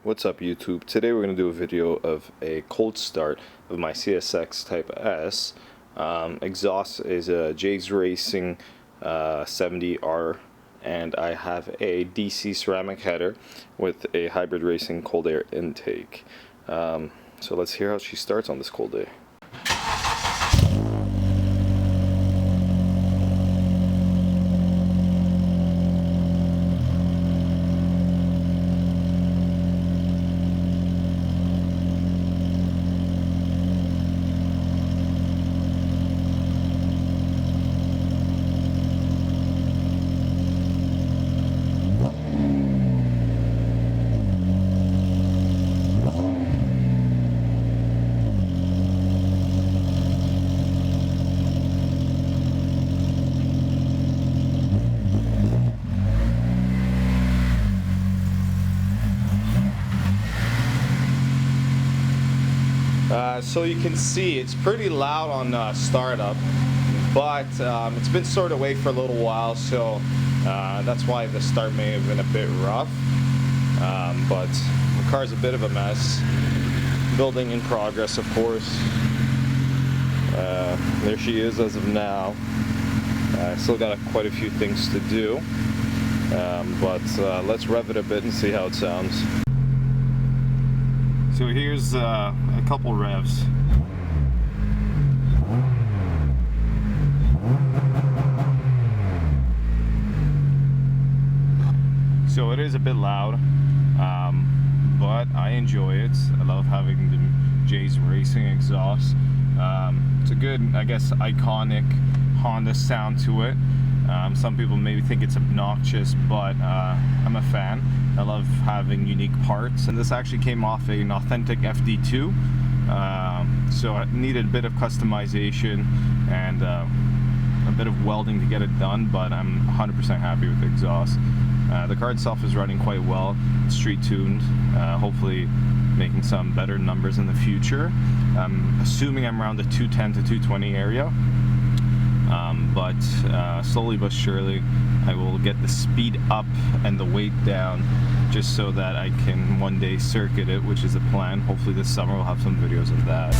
What's up YouTube? Today we're going to do a video of a cold start of my CSX Type S. Exhaust is a Jays Racing 70R, and I have a DC ceramic header with a hybrid racing cold air intake. So let's hear how she starts on this cold day. So you can see it's pretty loud on startup, but it's been stored away for a little while, so that's why the start may have been a bit rough. But the car's a bit of a mess. Building in progress, of course. There she is as of now. Still got quite a few things to do, but let's rev it a bit and see how it sounds. So here's a couple revs. So it is a bit loud, but I enjoy it. I love having the Jays Racing exhaust. It's a good, I guess, iconic Honda sound to it. Some people maybe think it's obnoxious, but I'm a fan. I love having unique parts, and this actually came off an authentic FD2, so I needed a bit of customization and a bit of welding to get it done, but I'm 100% happy with the exhaust. The car itself is running quite well. It's street tuned, hopefully making some better numbers in the future. Assuming I'm around the 210 to 220 area. But slowly but surely I will get the speed up and the weight down, just so that I can one day circuit it, which is the plan. Hopefully this summer we'll have some videos of that.